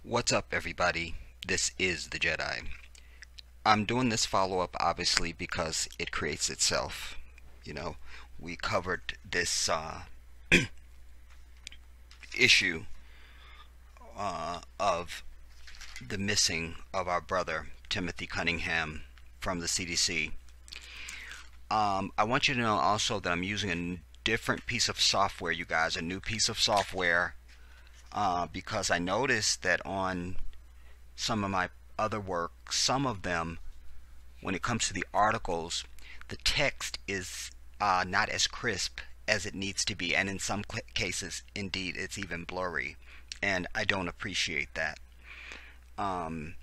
What's up, everybody? This is the Jedi. I'm doing this follow-up obviously because it creates itself. You know, we covered this issue of the missing of our brother Timothy Cunningham from the CDC. I want you to know also that I'm using a different piece of software, you guys, a new piece of software, because I noticed that on some of my other work, some of them, when it comes to the articles, the text is not as crisp as it needs to be, and in some cases, indeed, it's even blurry, and I don't appreciate that. Um,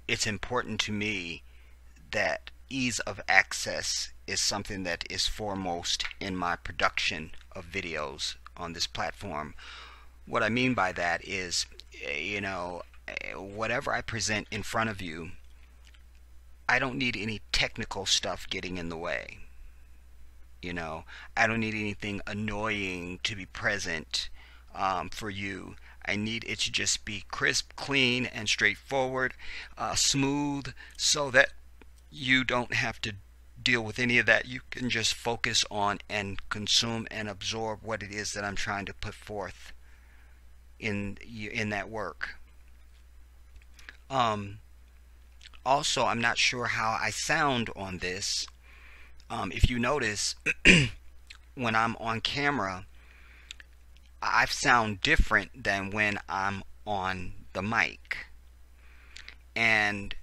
it's important to me that ease of access is something that is foremost in my production of videos on this platform. What I mean by that is, whatever I present in front of you, I don't need any technical stuff getting in the way. I don't need anything annoying to be present for you. I need it to just be crisp, clean, and straightforward, smooth, so that you don't have to deal with any of that. You can just focus on and consume and absorb what it is that I'm trying to put forth in that work. Also, I'm not sure how I sound on this. If you notice, when I'm on camera, I sound different than when I'm on the mic. And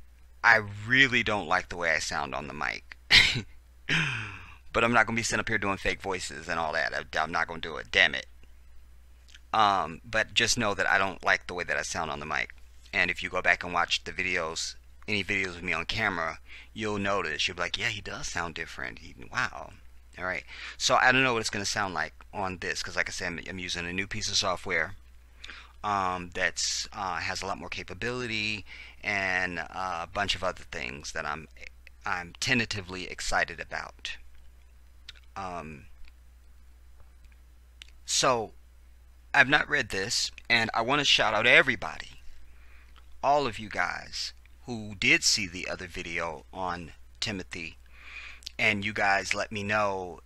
I really don't like the way I sound on the mic. But I'm not going to be sitting up here doing fake voices and all that. I'm not going to do it. Damn it. But just know that I don't like the way that I sound on the mic. And if you go back and watch the videos, any videos of me on camera, you'll notice. You'll be like, yeah, he does sound different. Wow. All right. So I don't know what it's going to sound like on this, because like I said, I'm using a new piece of software that's has a lot more capability and a bunch of other things that I'm tentatively excited about. So I've not read this, and I want to shout out everybody, all of you guys who did see the other video on Timothy, and you guys let me know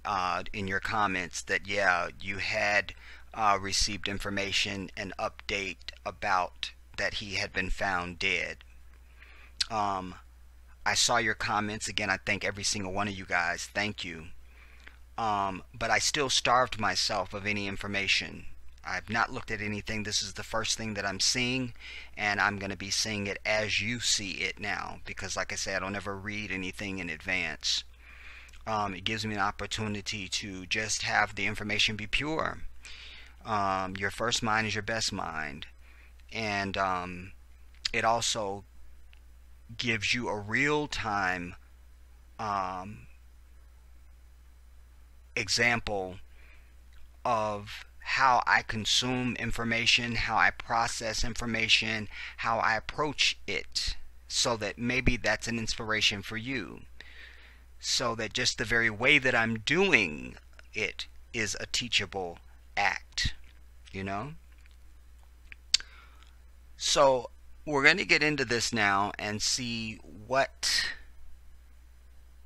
in your comments that yeah, you had received information and update about that he had been found dead. I saw your comments. Again, I thank every single one of you guys. Thank you. But I still starved myself of any information. I've not looked at anything. This is the first thing that I'm seeing, and I'm going to be seeing it as you see it now, because like I said, I don't ever read anything in advance. It gives me an opportunity to just have the information be pure. Your first mind is your best mind, and it also gives you a real-time example of how I consume information, how I process information, how I approach it, so that maybe that's an inspiration for you. So that just the very way that I'm doing it is a teachable act, So we're going to get into this now and see what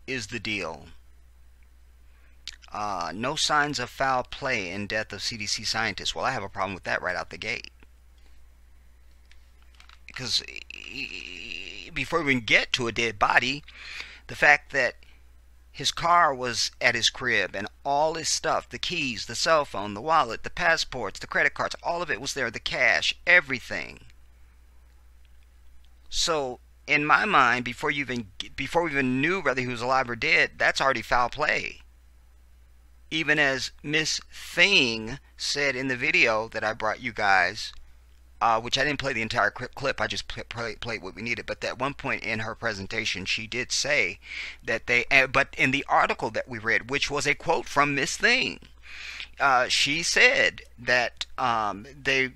is the deal. No signs of foul play in death of CDC scientists. Well, I have a problem with that right out the gate. Because before we even get to a dead body, the fact that his car was at his crib and all his stuff, the keys, the cell phone, the wallet, the passports, the credit cards, all of it was there, the cash, everything. So, in my mind, before we even knew whether he was alive or dead, that's already foul play. Even as Miss Thing said in the video that I brought you guys, which I didn't play the entire clip, I just played what we needed, but at one point in her presentation she did say that but in the article that we read, which was a quote from Miss Thing, she said that they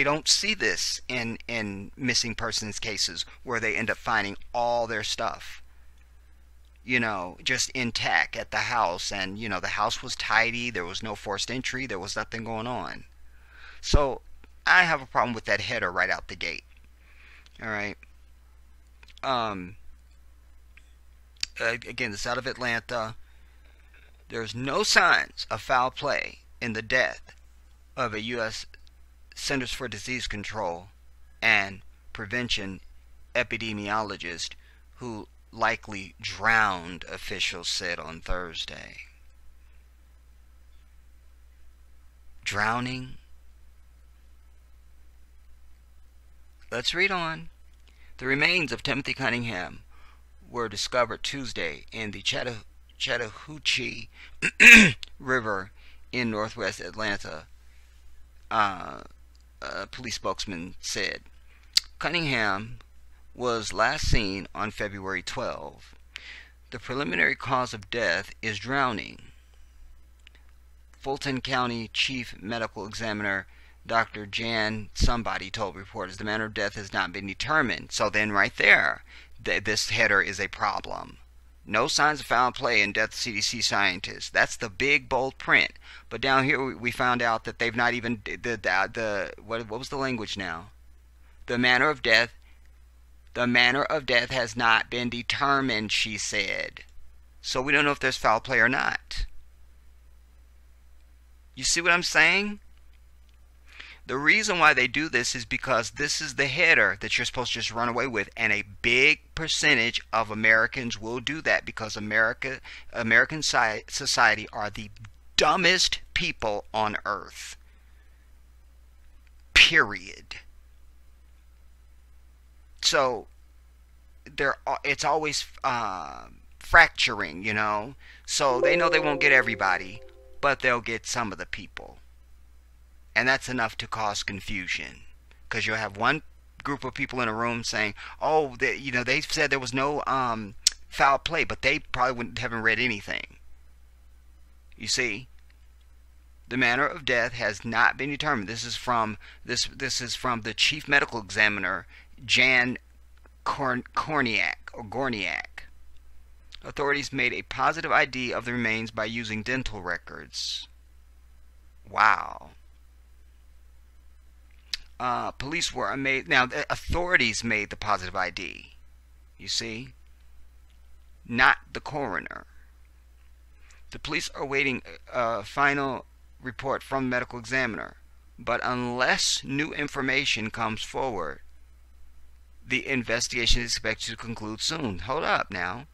don't see this in missing persons cases where they end up finding all their stuff, just intact at the house, and the house was tidy, there was no forced entry, there was nothing going on. So I have a problem with that header right out the gate. All right. Um, Again, it's out of Atlanta. There's no signs of foul play in the death of a U.S. Centers for Disease Control and Prevention epidemiologist who likely drowned, officials said on Thursday. Drowning? Let's read on. The remains of Timothy Cunningham were discovered Tuesday in the Chattahoochee River in northwest Atlanta, a police spokesman said. Cunningham was last seen on February 12. The preliminary cause of death is drowning. Fulton County Chief Medical Examiner Dr. Jan somebody told reporters the manner of death has not been determined. So then right there, this header is a problem. No signs of foul play in death, CDC scientists. That's the big bold print. But down here we found out that they've not even what was the language now? The manner of death has not been determined, she said. So we don't know if there's foul play or not. You see what I'm saying? The reason why they do this is because this is the header that you're supposed to just run away with, and a big percentage of Americans will do that because American society are the dumbest people on earth. Period. So it's always fracturing, you know. So they know they won't get everybody, but they'll get some of the people. And that's enough to cause confusion, because you'll have one group of people in a room saying, "Oh, they said there was no foul play," but they probably haven't read anything. You see, the manner of death has not been determined. This is from the Chief Medical Examiner Jan Gorniak. Authorities made a positive ID of the remains by using dental records. Wow. Police were amazed. Now, the authorities made the positive ID. You see? Not the coroner. The police are waiting a final report from the medical examiner. But unless new information comes forward, the investigation is expected to conclude soon. Hold up now.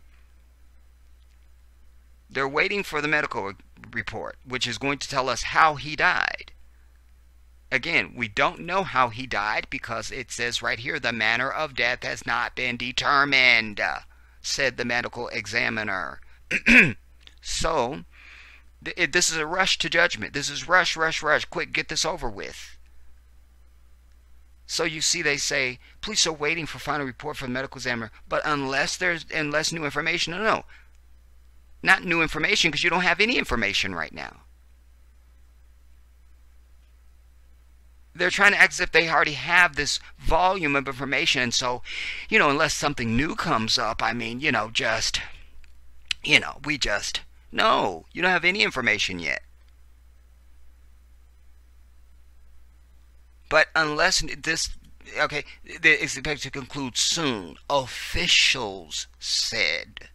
They're waiting for the medical report, which is going to tell us how he died. Again, we don't know how he died because it says right here, the manner of death has not been determined, said the medical examiner. So, this is a rush to judgment. This is rush. Quick, get this over with. So you see, they say, police are waiting for final report from the medical examiner, but unless new information, no. Not new information, because you don't have any information right now. They're trying to act as if they already have this volume of information, and so, unless something new comes up, no, you don't have any information yet. But unless it's expected to conclude soon, officials said.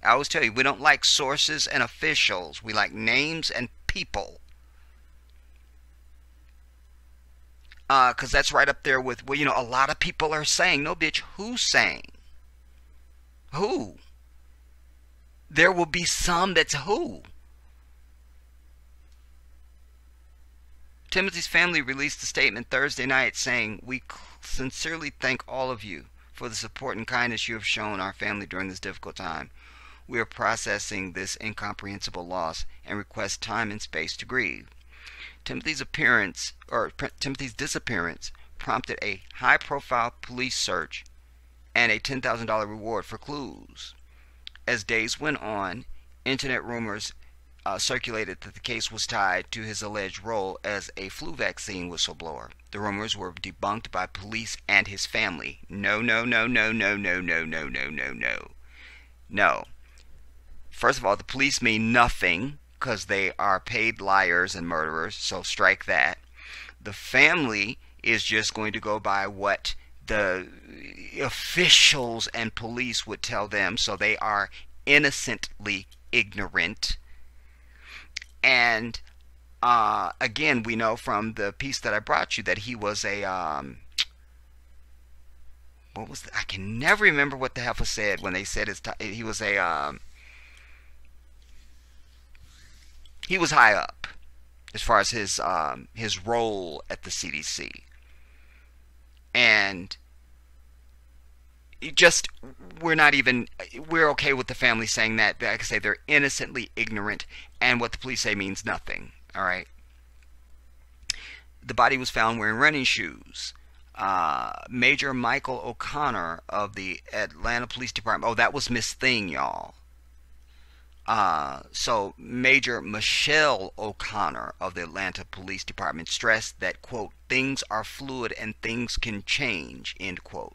I always tell you, we don't like sources and officials. We like names and people. Because that's right up there with, a lot of people are saying. No, bitch, who's saying? Who? There will be some that's who. Timothy's family released a statement Thursday night saying, "We sincerely thank all of you for the support and kindness you have shown our family during this difficult time. We are processing this incomprehensible loss and request time and space to grieve." Timothy's disappearance prompted a high-profile police search and a $10,000 reward for clues. As days went on, internet rumors circulated that the case was tied to his alleged role as a flu vaccine whistleblower. The rumors were debunked by police and his family. No. First of all, the police mean nothing, because they are paid liars and murderers, so strike that. The family is just going to go by what the officials and police would tell them, so they are innocently ignorant. And again, we know from the piece that I brought you that he was a what was I can never remember what the heifer said when they said he was a he was high up as far as his role at the CDC. And just we're okay with the family saying that. Like I say, they're innocently ignorant, and what the police say means nothing. All right. The body was found wearing running shoes. Major Michael O'Connor of the Atlanta Police Department. Oh, that was Miss Thing, y'all. So Major Michelle O'Connor of the Atlanta Police Department stressed that, quote, things are fluid and things can change, end quote.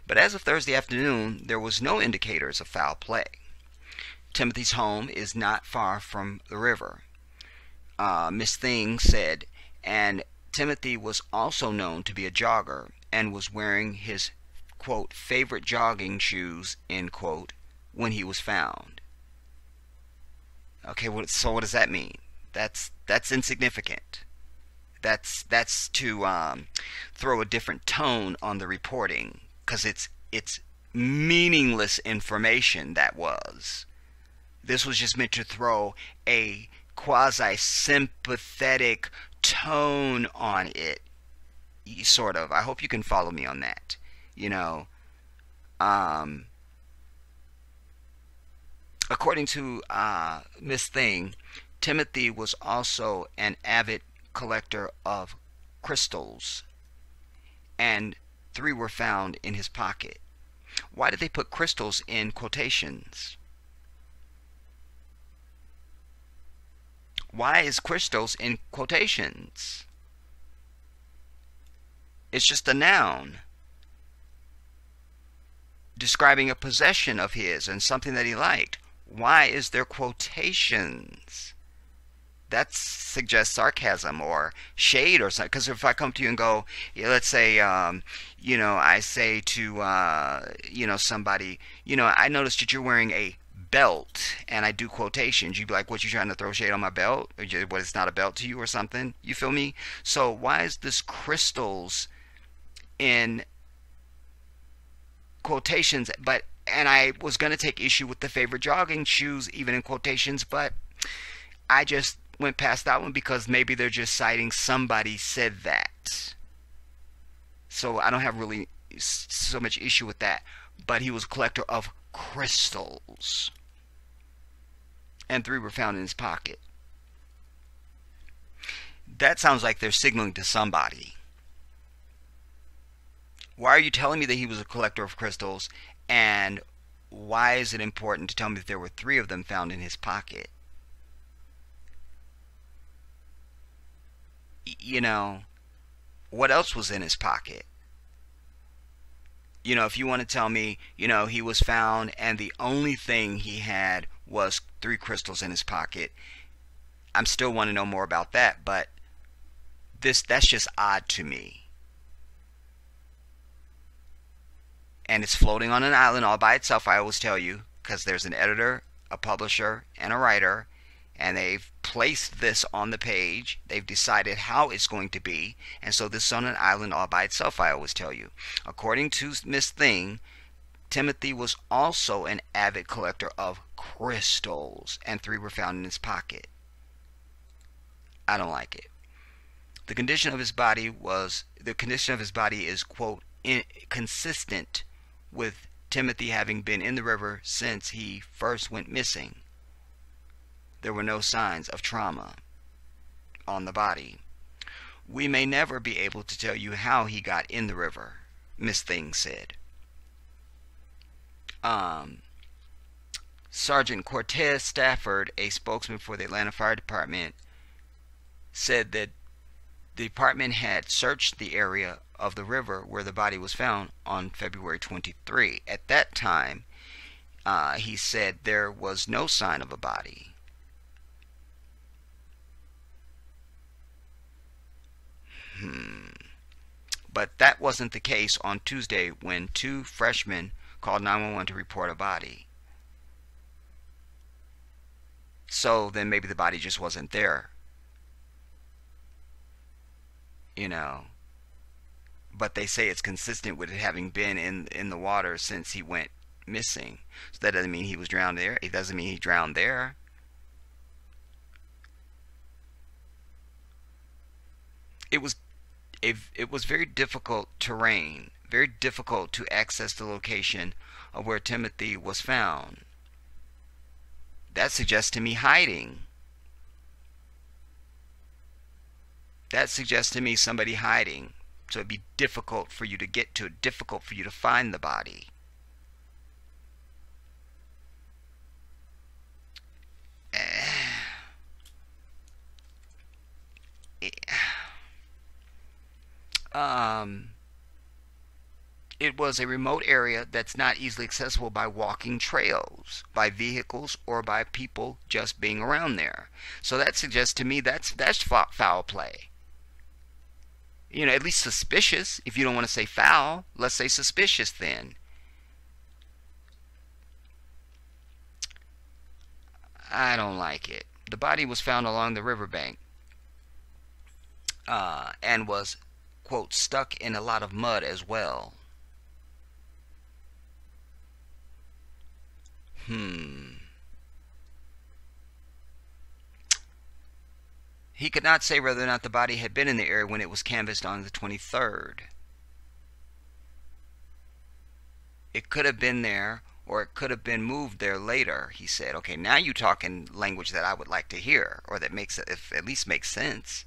But as of Thursday afternoon, there was no indicators of foul play. Timothy's home is not far from the river, Miss Thing said, and Timothy was also known to be a jogger and was wearing his, quote, favorite jogging shoes, end quote, when he was found. Okay, so what does that mean? That's insignificant. That's to throw a different tone on the reporting, because it's meaningless information. That was. This was just meant to throw a quasi-sympathetic tone on it, sort of. I hope you can follow me on that. You know, according to Miss Thing, Timothy was also an avid collector of crystals, and 3 were found in his pocket. Why did they put crystals in quotations? Why is crystals in quotations? It's just a noun describing a possession of his and something that he liked. Why is there quotations? That suggests sarcasm or shade or something. Because if I come to you and go, yeah, let's say, you know, I say to, you know, somebody, you know, I noticed that you're wearing a belt, and I do quotations, you'd be like, what, you trying to throw shade on my belt? Or what, it's not a belt to you or something? You feel me? So why is this crystals in quotations? And I was going to take issue with the favorite jogging shoes even in quotations, but I just went past that one because maybe they're just citing somebody said that. So I don't have really so much issue with that. But he was a collector of crystals, and 3 were found in his pocket. That sounds like they're signaling to somebody. Why are you telling me that he was a collector of crystals, and why is it important to tell me that there were 3 of them found in his pocket? You know, what else was in his pocket? You know, if you want to tell me, you know, he was found and the only thing he had was 3 crystals in his pocket, I'm still want to know more about that, but that's just odd to me. And it's floating on an island all by itself, I always tell you, because there's an editor, a publisher, and a writer, and they've placed this on the page. They've decided how it's going to be, and so this is on an island all by itself, I always tell you. According to Miss Thing, Timothy was also an avid collector of crystals, and 3 were found in his pocket. I don't like it. The condition of his body is, quote, consistent with Timothy having been in the river since he first went missing. There were no signs of trauma on the body. We may never be able to tell you how he got in the river, Miss Thing said. Sergeant Cortez Stafford, a spokesman for the Atlanta Fire Department, said that the department had searched the area of the river where the body was found on February 23. At that time, he said there was no sign of a body. But that wasn't the case on Tuesday when two freshmen called 911 to report a body. So then maybe the body just wasn't there, you know. But they say it's consistent with it having been in the water since he went missing. So that doesn't mean he was drowned there. It doesn't mean he drowned there. It was it was very difficult terrain, very difficult to access the location of where Timothy was found. That suggests to me hiding. That suggests to me somebody hiding. So it'd be difficult for you to get to, difficult for you to find the body. It was a remote area that's not easily accessible by walking trails, by vehicles, or by people just being around there. So that suggests to me that's foul play. You know, at least suspicious. If you don't want to say foul, let's say suspicious then. I don't like it. The body was found along the riverbank and was, quote, stuck in a lot of mud as well. He could not say whether or not the body had been in the area when it was canvassed on the 23rd. It could have been there, or it could have been moved there later, he said. Okay, now you talk in language that I would like to hear, or that makes it, if at least makes sense.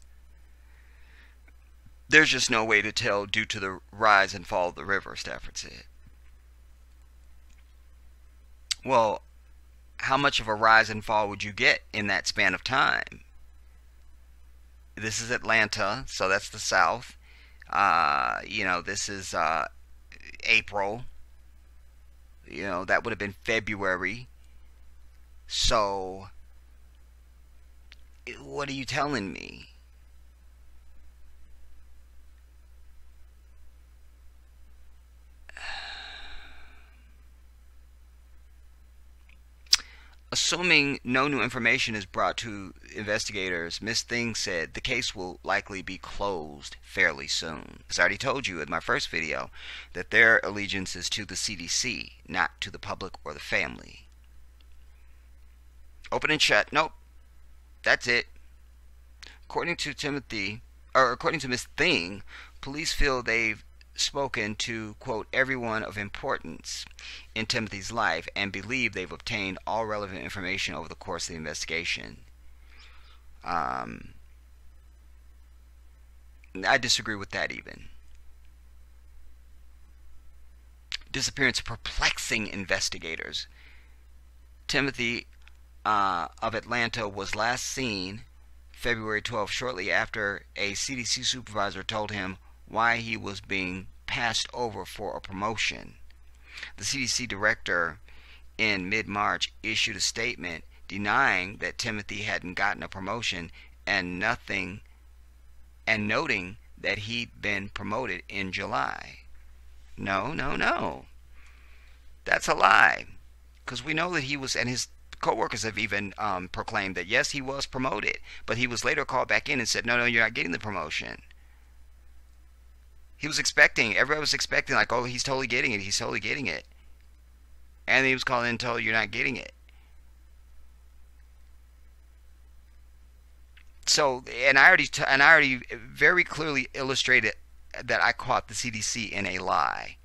There's just no way to tell due to the rise and fall of the river, Stafford said. Well, how much of a rise and fall would you get in that span of time? This is Atlanta, so that's the south. You know, this is April. You know, that would have been February. So, what are you telling me? Assuming no new information is brought to investigators, Ms. Thing said the case will likely be closed fairly soon. As I already told you in my first video, that their allegiance is to the CDC, not to the public or the family. Open and shut. Nope. That's it. According to Ms. Thing, police feel they've spoken to, quote, everyone of importance in Timothy's life and believe they've obtained all relevant information over the course of the investigation. I disagree with that even. Disappearance perplexing investigators. Timothy of Atlanta was last seen February 12th, shortly after a CDC supervisor told him why he was being passed over for a promotion. The CDC director in mid-March issued a statement denying that Timothy hadn't gotten a promotion and noting that he'd been promoted in July. No. That's a lie. Because we know that he was, and his co-workers have even proclaimed that yes, he was promoted, but he was later called back in and said, no, you're not getting the promotion. He was expecting, everybody was expecting, like, oh, he's totally getting it. And he was called in and told, you're not getting it. So, and I already very clearly illustrated that I caught the CDC in a lie,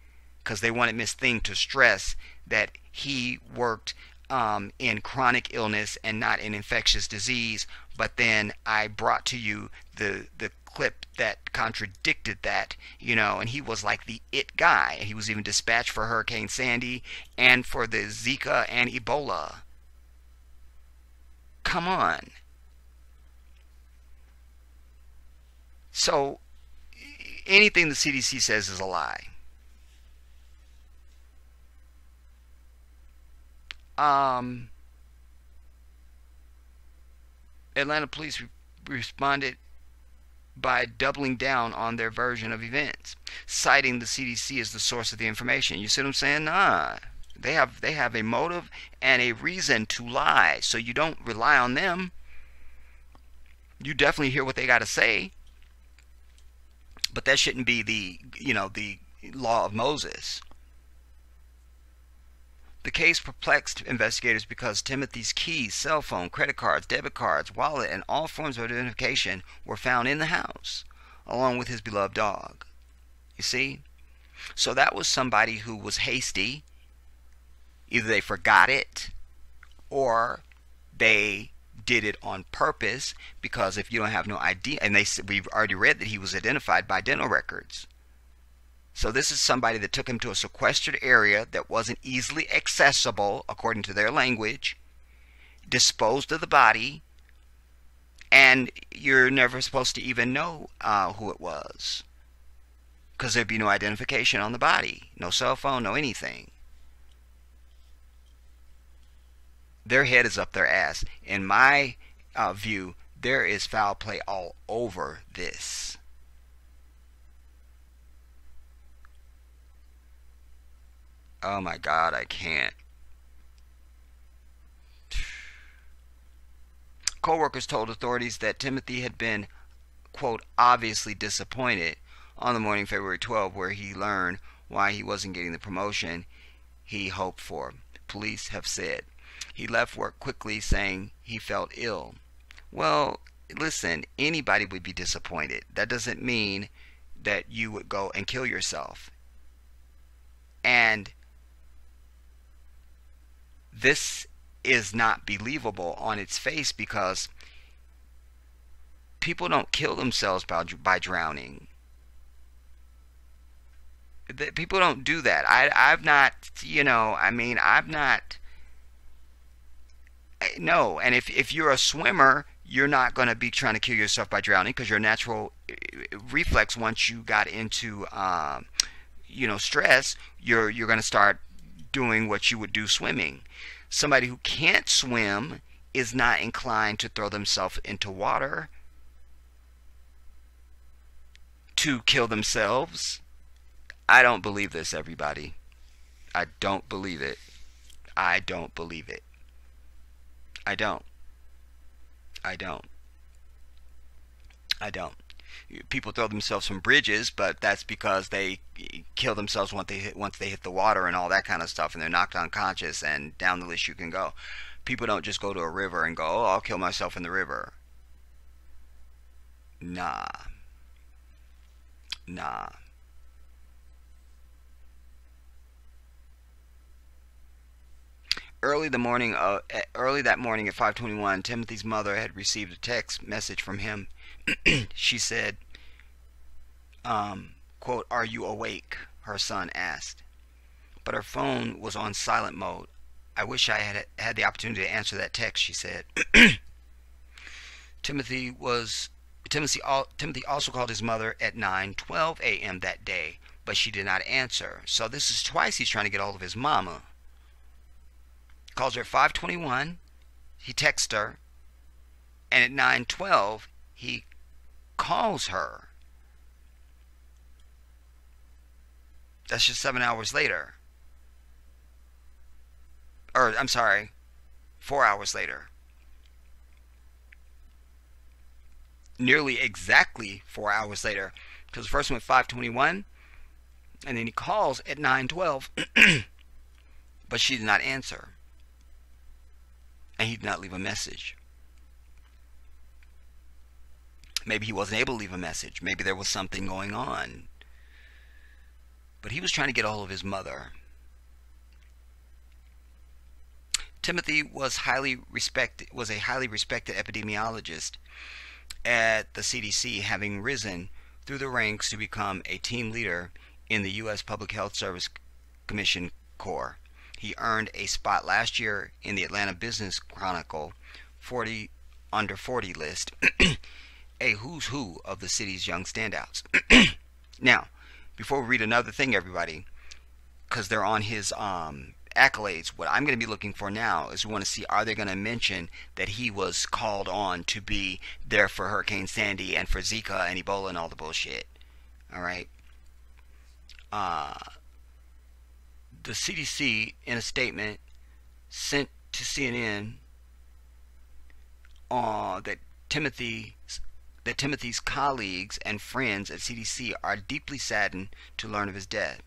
because they wanted Ms. Thing to stress that he worked in chronic illness and not in infectious disease. But then I brought to you the clip that contradicted that, you know, and he was like the it guy. He was even dispatched for Hurricane Sandy and for the Zika and Ebola. Come on. So anything the CDC says is a lie. Atlanta police responded by doubling down on their version of events, citing the CDC as the source of the information. You see what I'm saying? Nah. They have a motive and a reason to lie, so you don't rely on them. You definitely hear what they got to say, but that shouldn't be the law of Moses. The case perplexed investigators because Timothy's keys, cell phone, credit cards, debit cards, wallet, and all forms of identification were found in the house, along with his beloved dog. You see? So that was somebody who was hasty. Either they forgot it, or they did it on purpose, because if you don't have no ID, and we've already read that he was identified by dental records. So this is somebody that took him to a sequestered area that wasn't easily accessible, according to their language, disposed of the body, and you're never supposed to even know who it was, because there'd be no identification on the body, no cell phone, no anything. Their head is up their ass. In my view, there is foul play all over this. Oh my God, I can't. Co-workers told authorities that Timothy had been, quote, obviously disappointed on the morning of February 12, where he learned why he wasn't getting the promotion he hoped for. Police have said he left work quickly, saying he felt ill. Well, listen, anybody would be disappointed. That doesn't mean that you would go and kill yourself. And this is not believable on its face, because people don't kill themselves by drowning. People don't do that. I've not, I've not. No, and if you're a swimmer, you're not going to be trying to kill yourself by drowning, because your natural reflex, once you got into stress, you're going to start doing what you would do swimming. Somebody who can't swim is not inclined to throw themselves into water to kill themselves. I don't believe this, everybody. I don't believe it. I don't believe it. I don't. People throw themselves from bridges, but that's because they kill themselves once they hit the water and all that kind of stuff, and they're knocked unconscious, and down the list you can go. People don't just go to a river and go, oh, I'll kill myself in the river. Nah. Early that morning at 5:21, Timothy's mother had received a text message from him. She said, quote, "Are you awake?" her son asked. But her phone was on silent mode. "I wish I had had the opportunity to answer that text," she said. Timothy also called his mother at 9:12 a.m. that day, but she did not answer. So this is twice he's trying to get hold of his mama. Calls her at 5:21. He texts her, and at 9:12 he calls her. That's just 7 hours later. Or, I'm sorry, 4 hours later. Nearly exactly 4 hours later. Because the first one at 5:21, and then he calls at 9:12, but she did not answer. And he did not leave a message. Maybe he wasn't able to leave a message. Maybe there was something going on. But he was trying to get a hold of his mother. Timothy was a highly respected epidemiologist at the CDC, having risen through the ranks to become a team leader in the U.S. Public Health Service Commission Corps. He earned a spot last year in the Atlanta Business Chronicle 40 under 40 list, a who's who of the city's young standouts. Now, before we read another thing, everybody, because they're on his accolades. What I'm going to be looking for now is we want to see, are they going to mention that he was called on to be there for Hurricane Sandy and for Zika and Ebola and all the bullshit. All right. The CDC, in a statement sent to CNN, that Timothy's colleagues and friends at CDC are deeply saddened to learn of his death.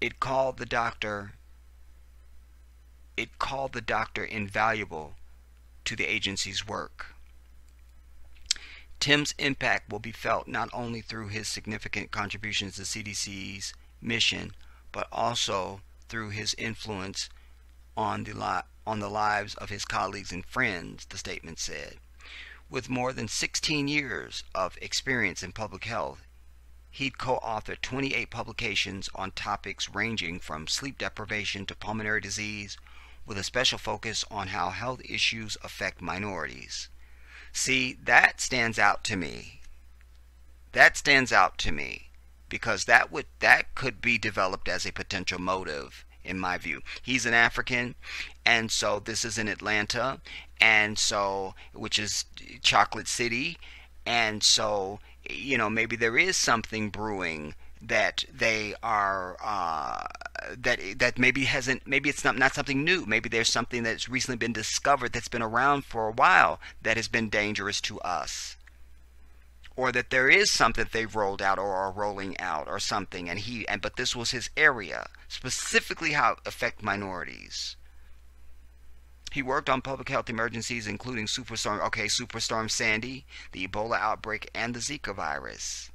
It called the doctor invaluable to the agency's work. Tim's impact will be felt not only through his significant contributions to CDC's mission, but also through his influence on the lives of his colleagues and friends, the statement said. With more than 16 years of experience in public health, he'd co-authored 28 publications on topics ranging from sleep deprivation to pulmonary disease, with a special focus on how health issues affect minorities. See, that stands out to me. That stands out to me because that could be developed as a potential motive, in my view. He's an African, and so this is in Atlanta, and so, which is Chocolate City, and so, you know, maybe there is something brewing that they are that maybe it's not something new. Maybe there's something that's recently been discovered that's been around for a while that has been dangerous to us, or that there is something that they've rolled out or are rolling out or something, but this was his area, specifically how it affect minorities. He worked on public health emergencies including Superstorm Sandy, the Ebola outbreak, and the Zika virus.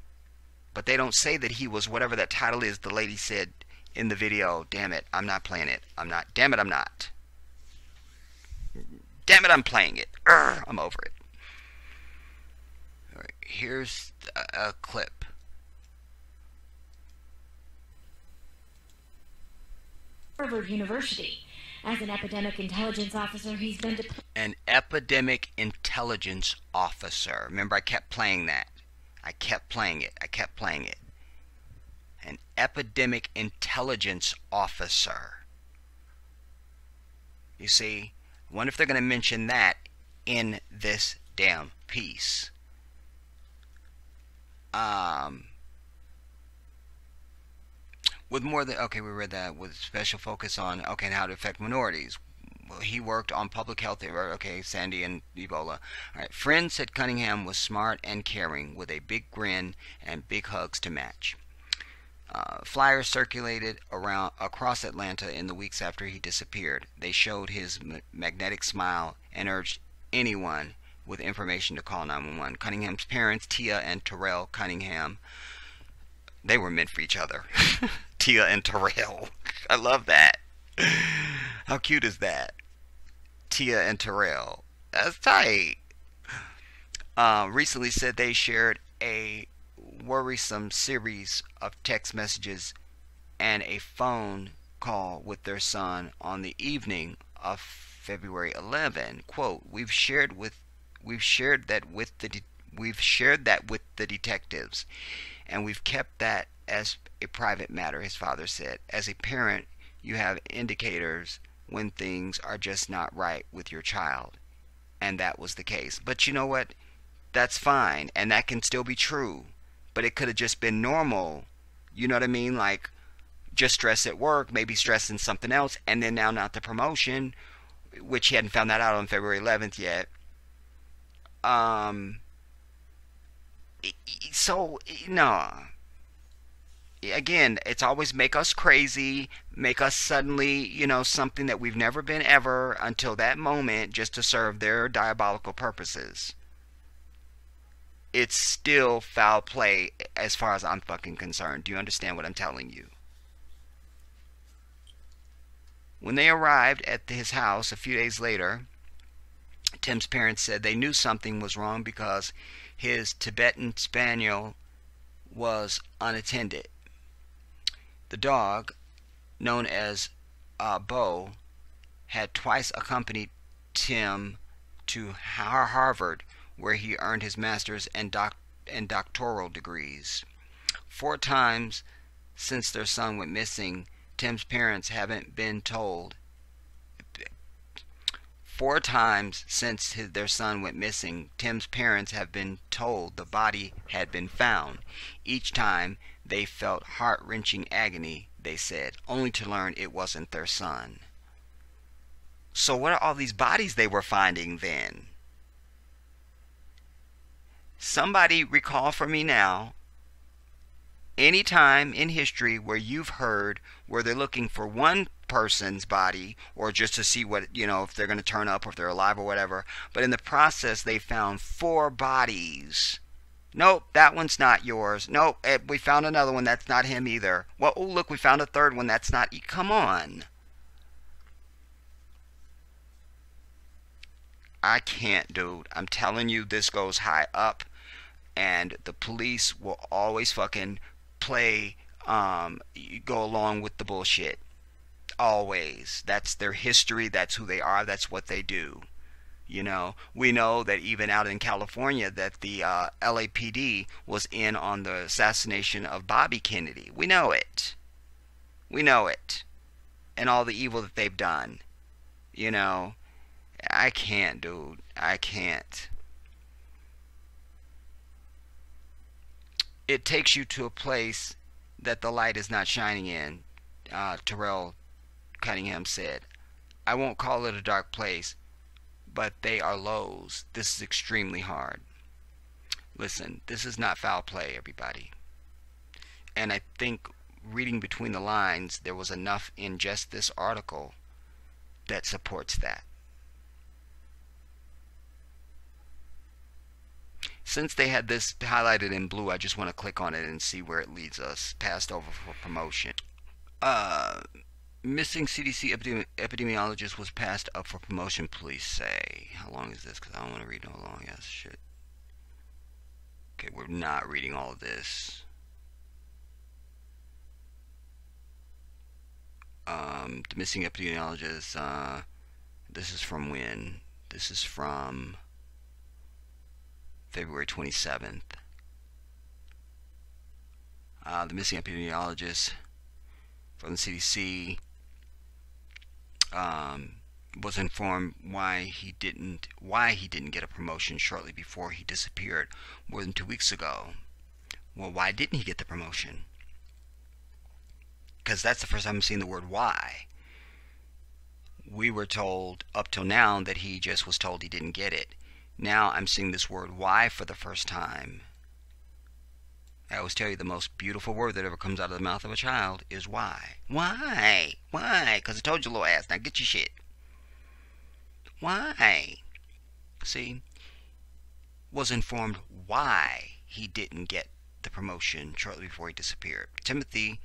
But they don't say that he was whatever that title is the lady said in the video. Damn it, I'm not playing it. Damn it, I'm not. Damn it, I'm playing it. I'm over it. All right, here's a clip. Harvard University. As an epidemic intelligence officer, he's been deployed. An epidemic intelligence officer. Remember, I kept playing that. I kept playing it. An epidemic intelligence officer. You see, I wonder if they're going to mention that in this damn piece. With more than, we read that, with special focus on, and how to affect minorities. Well, he worked on public health, Sandy and Ebola. All right, friend said Cunningham was smart and caring, with a big grin and big hugs to match. Flyers circulated across Atlanta in the weeks after he disappeared. They showed his magnetic smile and urged anyone with information to call 911. Cunningham's parents, Tia and Terrell Cunningham, they were meant for each other. Tia and Terrell. I love that. How cute is that? Tia and Terrell. That's tight. Recently said they shared a worrisome series of text messages and a phone call with their son on the evening of February 11. Quote, we've shared that with the detectives, and we've kept that as a private matter, his father said. As a parent, you have indicators when things are just not right with your child. And that was the case. But you know what? That's fine. And that can still be true. But it could have just been normal. You know what I mean? Like, just stress at work, maybe stress in something else, and then now not the promotion, which he hadn't found that out on February 11th yet. So, no. Again, it's always make us crazy, make us suddenly, something that we've never been ever until that moment, just to serve their diabolical purposes. It's still foul play as far as I'm fucking concerned. Do you understand what I'm telling you? When they arrived at his house a few days later, Tim's parents said they knew something was wrong because his Tibetan Spaniel was unattended. The dog, known as Bo, had twice accompanied Tim to Harvard, where he earned his master's and doctoral degrees. 4 times since their son went missing, Tim's parents haven't been told. 4 times since their son went missing, Tim's parents have been told the body had been found. Each time they felt heart-wrenching agony, they said, only to learn it wasn't their son. So what are all these bodies they were finding then? Somebody recall for me now any time in history where you've heard where they're looking for one person's body, or just to see what, if they're going to turn up or if they're alive or whatever, but in the process they found 4 bodies. Nope, that one's not yours. Nope, we found another one, that's not him either. Well, oh look, we found a third one, that's not. Come on. I can't, dude. I'm telling you, this goes high up, and the police will always fucking go along with the bullshit. Always. That's their history, that's who they are, that's what they do. We know that even out in California that the LAPD was in on the assassination of Bobby Kennedy. We know it. And all the evil that they've done. I can't, dude. I can't. It takes you to a place that the light is not shining in, Terrell Cunningham said. I won't call it a dark place, but they are lows. This is extremely hard. Listen, this is not foul play, everybody. And I think reading between the lines, there was enough in just this article that supports that. Since they had this highlighted in blue, I just want to click on it and see where it leads us. Passed over for promotion. Missing CDC epidemiologist was passed up for promotion, police say. How long is this? Because I don't want to read no long ass shit. Okay, we're not reading all of this. The missing epidemiologist, this is from when? This is from February 27th. The missing epidemiologist from the CDC was informed why he didn't get a promotion shortly before he disappeared more than 2 weeks ago. Well, why didn't he get the promotion? Because that's the first time I've seen the word why. We were told up till now that he just was told he didn't get it. Now I'm seeing this word why for the first time. I always tell you the most beautiful word that ever comes out of the mouth of a child is why. Why? Why? Because I told you, little ass. Now get your shit. Why? See? Was informed why he didn't get the promotion shortly before he disappeared. Timothy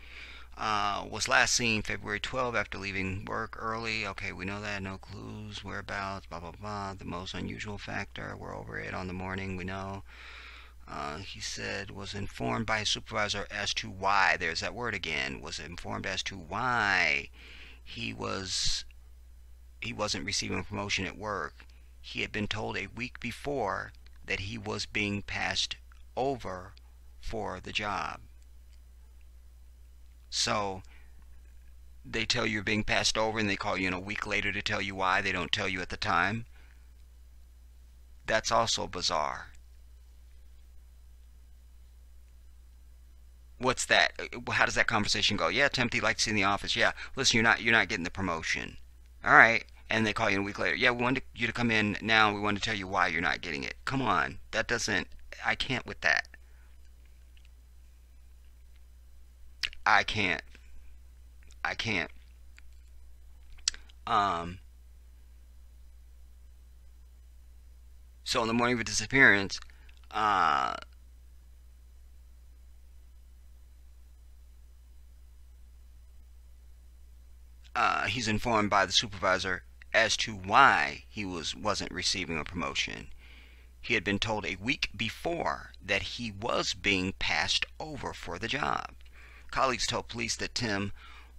was last seen February 12 after leaving work early. Okay, we know that. No clues, whereabouts, blah, blah, blah. The most unusual factor. We're over it on the morning. We know. He said was informed by his supervisor as to why. There's that word again. Was informed as to why he wasn't receiving a promotion at work. He had been told a week before that he was being passed over for the job. So they tell you you're being passed over and they call you in a week later to tell you why. They don't tell you at the time. That's also bizarre. What's that? How does that conversation go? Yeah, Timothy likes you in the office. Yeah, listen, you're not getting the promotion. All right. And they call you in a week later. Yeah, we wanted you to come in now. We want to tell you why you're not getting it. Come on. That doesn't... I can't with that. I can't. So in the morning of his disappearance, he's informed by the supervisor as to why he wasn't receiving a promotion. He had been told a week before that he was being passed over for the job. Colleagues told police that Tim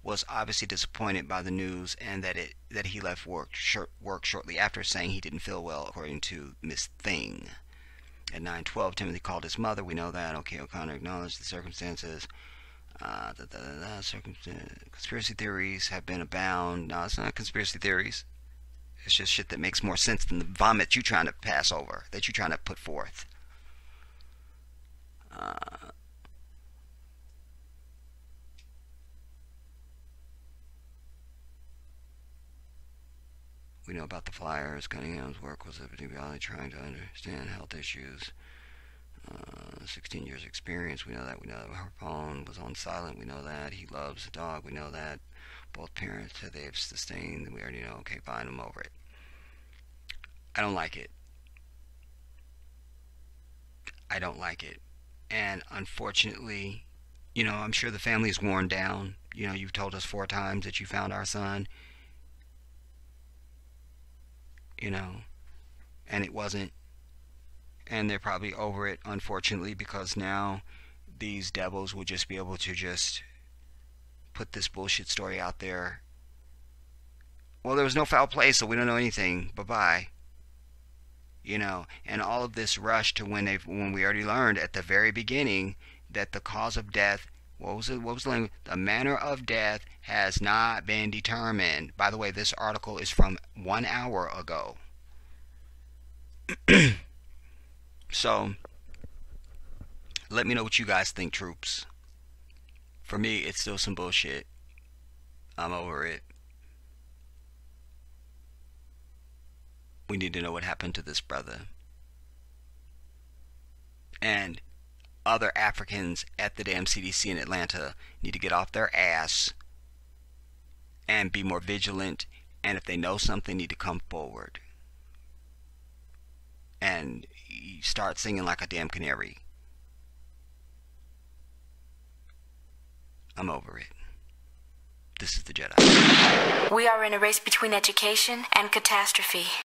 was obviously disappointed by the news and that he left work shortly after, saying he didn't feel well, according to Miss Thing. At 9:12, Timothy called his mother. We know that. Okay, O'Connor acknowledged the circumstances. Conspiracy theories have been abound. No, it's not conspiracy theories. It's just shit that makes more sense than the vomit you trying to pass over, that you trying to put forth. We know about the flyers. Cunningham's work was epidemiologically trying to understand health issues. 16 years experience. We know that. We know that her phone was on silent. We know that. He loves the dog. We know that. Both parents said they've sustained. We already know. Okay, fine. I'm over it. I don't like it. I don't like it. And unfortunately, I'm sure the family's worn down. You've told us 4 times that you found our son. And it wasn't. And they're probably over it, unfortunately, because now these devils will just be able to just put this bullshit story out there. Well, there was no foul play, so we don't know anything. Bye-bye. And all of this rush to when we already learned at the very beginning that the cause of death, what was the language? The manner of death has not been determined. By the way, this article is from 1 hour ago. So, let me know what you guys think, troops. For me, it's still some bullshit. I'm over it. We need to know what happened to this brother. And other Africans at the damn CDC in Atlanta need to get off their ass and be more vigilant. And if they know something, need to come forward and start singing like a damn canary. I'm over it. This is the Jedi. We are in a race between education and catastrophe.